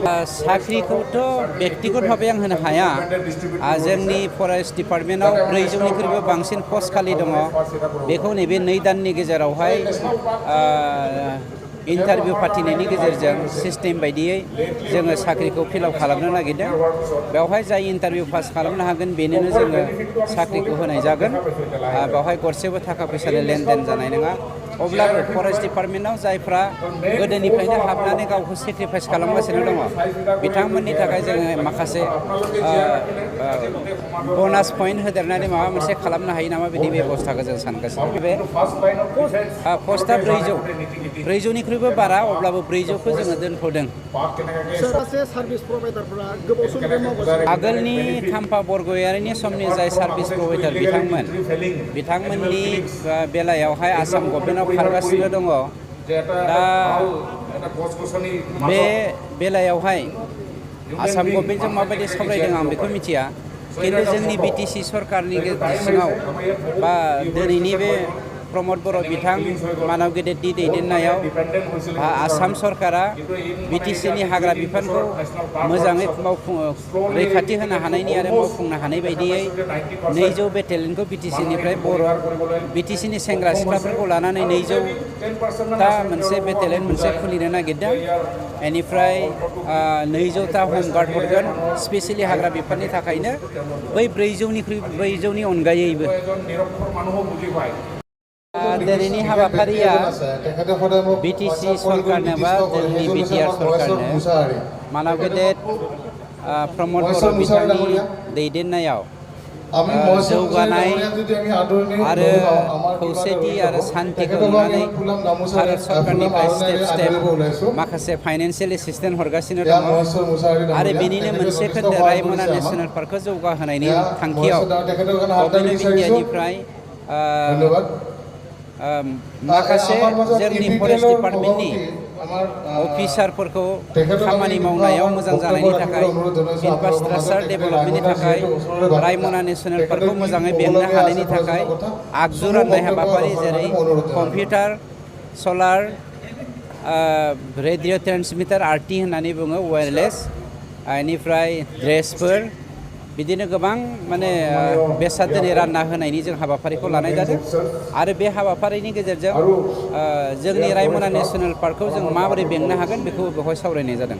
साख्रिखौथ' बेक्तिगतभावे आं होनो हाया। जोंनि फरेस्ट डिपार्टमेन्टआव 400निख्रुइबो बांसिन पस्ट खालि दङ। बेखौ नैबे 2 दाननि गेजेरावहाय इन्टारभिउ फाथिनायनि गेजेरजों सिस्टेम बायदियै जोङो साख्रिखौ फिलआप खालामनो नागिरदों। बेवहाय जाय इन्टारभिउ पास खालामनो हागोन बेनोनो जोङो साख्रिखौ होनाय जागोन। बेवहाय गरसेबो थाखा फैसानि लेनदेन जानाय नङा। अब्लाबो फरेस्ट डिपार्टमेन्टआव जायफ्रा गोदोनिफ्रायनो हाबनानै गावखौ सेक्रिफाइस खालामगासिनो दङ बिथांमोननि थाखाय जोङो माखासे ब'नास पइन्ट होदेरनानै माबा मोनसे खालामनो हायो नामा बिदि बेबस्थाखौ जों सानगासिनो। बे पस्टआ 400निख्रुइबो बारा, अब्लाबो 400खौ जोङो दोनथ'दों। आगोलनि खाम्फा बरगयारिनि समनि जाय सार्भिस प्रभाइडार बिथांमोननि बेलायावहाय आसाम गभर्नमेन्टआव खारगासिनो दङ। दा बे बेलायावहाय आसाम गभर्नमेन्टजों माबायदि सावरायदों आं बेखौ मिथिया। खिन्थु जोंनि बिटिसि सरकारनि सिङाव बा दिनैनि बे प्रमद बर' बिथां मानव गेदेरनि दैदेननायाव आसाम सरकारा बिटिसिनि हाग्रा बिफानखौ मोजाङै रैखाथि होनो हानायनि आरो मावफुंनो हानाय बायदियै 200 बेटेलियनखौ बिटिसिनिफ्राय बिटिसिनि सेंग्रा सिख्लाफोरखौ लानानै 200टा मोनसे बेटेलियन मोनसे खुलिनो नागिरदों। बेनिफ्राय 200टा हमगार्ड हरगोन स्पेसियेलि हाग्रा बिफाननि थाखायनो, बै 400नि अनगायैबो। दिनैनि हाबाफारिया बिटिसि सरकारनो बा जोंनि बिटिआर सरकारनो मानव गेदेर प्रमद बर' बिथांनि दैदेननायाव जौगानाय आरो खौसेथि आरो सान्तिखौ नुनानै भारत सरकारनिफ्राय स्टेप माखासे फाइनेन्सियेल एसिस्टेन्स हरगासिनो दङ। आरो बेनिनो मोनसे खोन्दो रायमना नेसनेल पार्कखौ जौगाहोनायनि थांखियाव गभर्नमेन्ट अफ इन्डियानिफ्राय माखासे जोंनि फरेस्ट डिपार्टमेन्टनि अफिसारफोरखौ खामानि मावनायाव मोजां जानायनि थाखाय, इनफ्रास्ट्राक्चार डेभेलपमेन्टनि थाखाय, रायमना नेसनेल पार्कखौ मोजाङै बेंनो हानायनि थाखाय आगजु राननाय हाबाफारि जेरै कम्पिउटार, सलार, रेडिअ' ट्रेन्समिटार RT होननानै बुङो वायारलेस, बेनिफ्राय ड्रेसफोर, बिदिनो गोबां माने बेसाद दिनै रानना होनायनि जों हाबाफारिखौ लानाय जादों। आरो बे हाबाफारिनि गेजेरजों जोंनि रायमना नेसनेल पार्कखौ जों माबोरै बेंनो हागोन बेखौ बेवहाय सावरायनाय जादों।